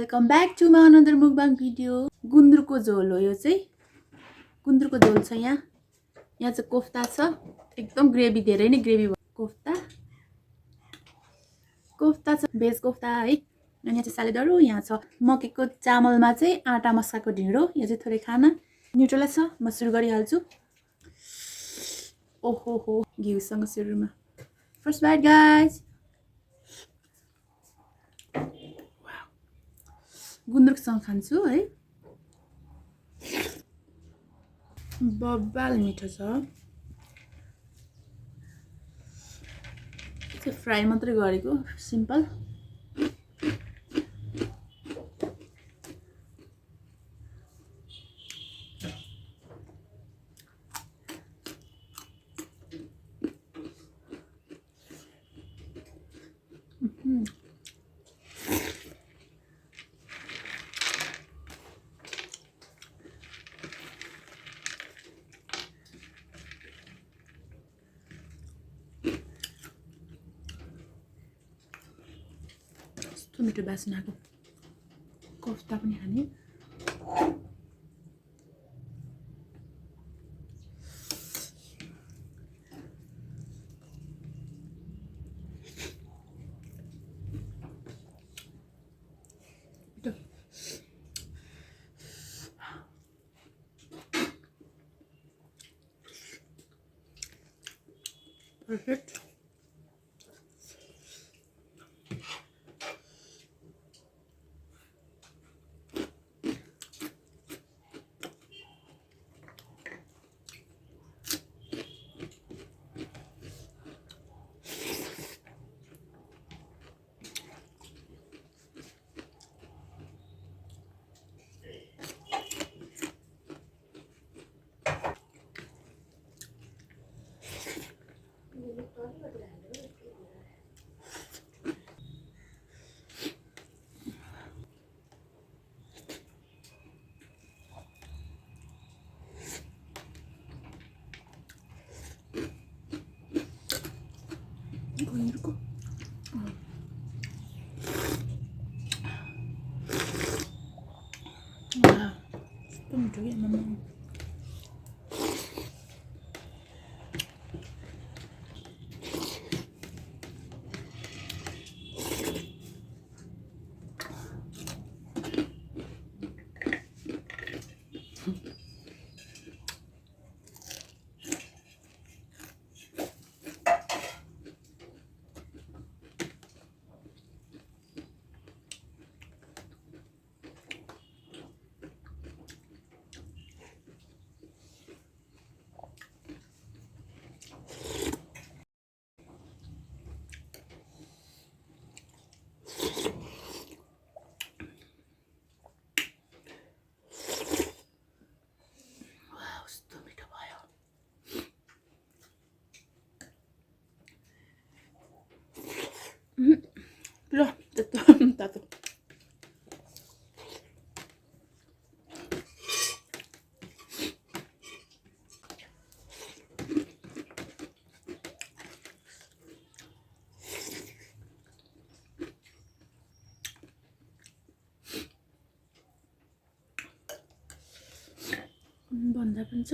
Welcome back to my another mukbang video. गुन्द्रुकको झोल हो यो चाहिँ। गुन्द्रुकको झोल छ यहाँ चाहिँ कोफ्ता छ, एकदम ग्रेभी, धेरै नै ग्रेभी कोफ्ता छ, भेज कोफ्ता है। अनि यहाँ चाहिँ सालेडहरू, यहाँ छ मकैको चामलमा चाहिँ आटा मस्काको ढिँडो, यो चाहिँ थोरै खाना न्युट्रलै छ। म सुरु गरिहाल्छु। ओहो हो, घिउसँग सुरुमा फर्स्ट बाइट गाइज। गुन्द्रुकसँग खान्छु है, बब्बाल मिठो छ। फ्राई मात्रै गरेको, सिम्पल। मिठो बास्नाको कोफ्ता पनि खाने। Perfect. गुन्द्रुकको कस्तो मिठो कि आमा। ल तातो भन्दा पनि छ।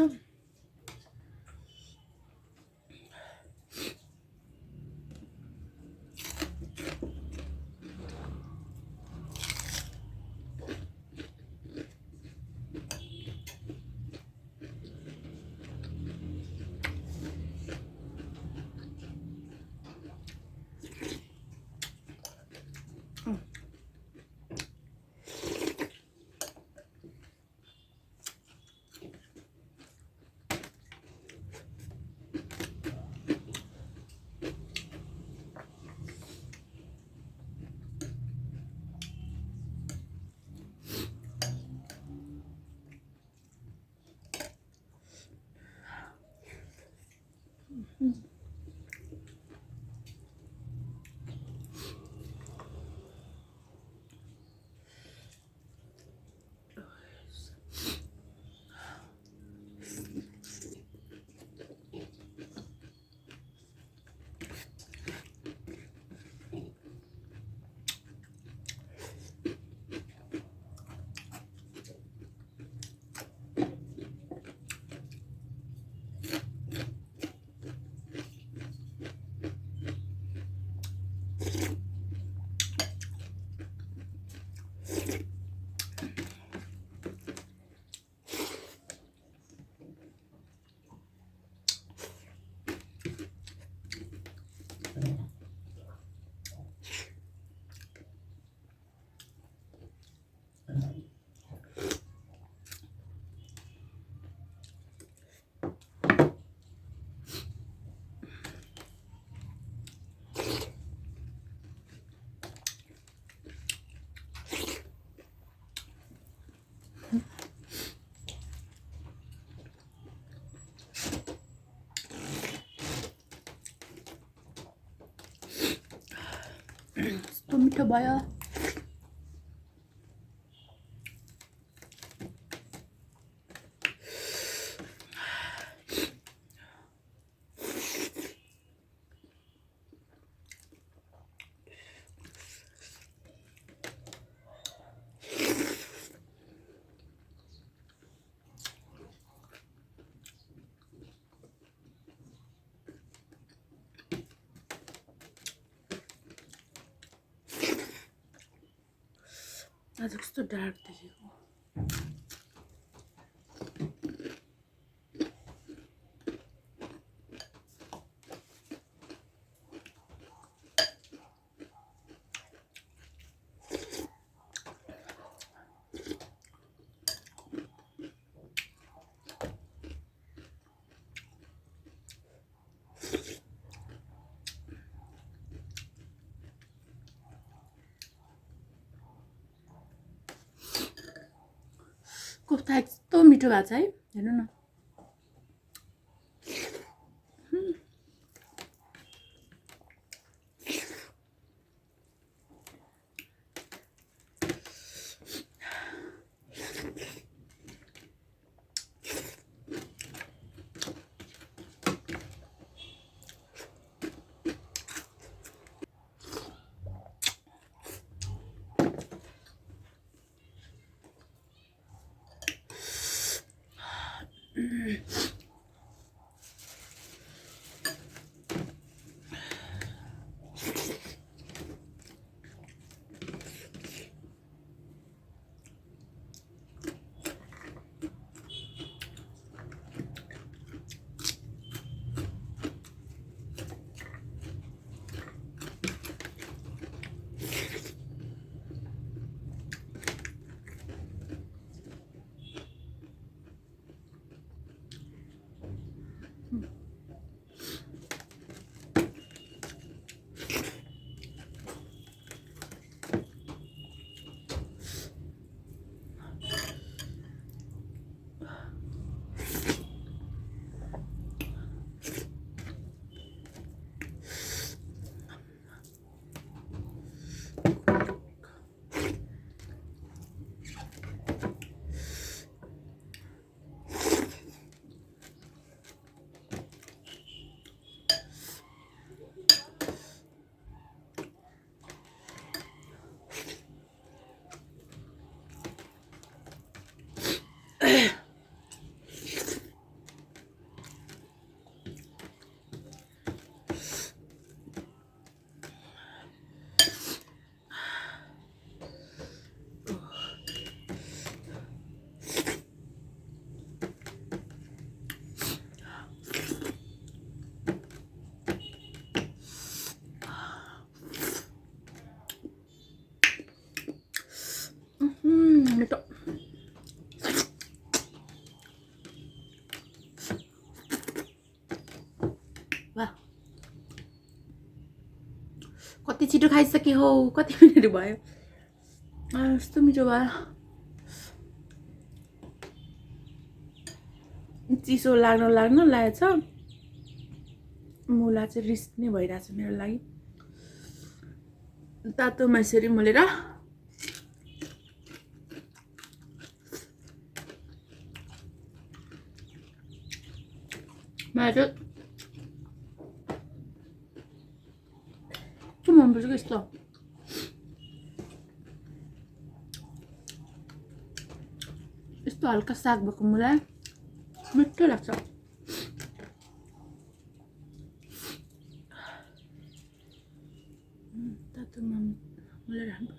यस्तो मिठो भयो। आज कस्तो डार्क देखेको। कोफ्ता यस्तो मिठो भएको छ है, हेर्नु न। मिठो। वाह, कति छिटो खाइसके हो, कति मिनट भयो। यस्तो मिठो भयो। चिसो लाग्न लागेछ। मुला चाहिँ रिस्क नै भइरहेछ मेरो लागि। तातोमा यसरी मोलेर मलाई चाहिँ मनपर्छ कि यस्तो। यस्तो हल्का साग भएको मुला मिठो लाग्छ। मलाई राख्नु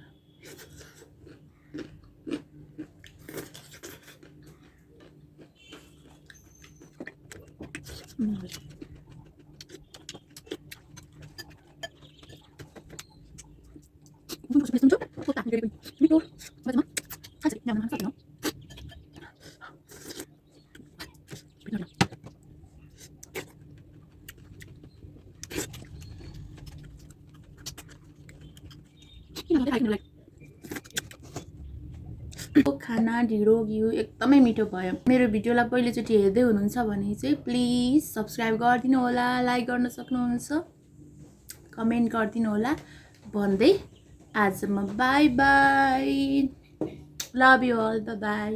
खाना ढिँडो घिउ एकदमै मिठो भयो। मेरो भिडियोलाई पहिलोचोटि हेर्दै हुनुहुन्छ भने चाहिँ प्लिज सब्स्क्राइब गरिदिनु होला, लाइक गर्न सक्नुहुन्छ, कमेन्ट गरिदिनु होला भन्दै आज म bye bye, love you all, bye by.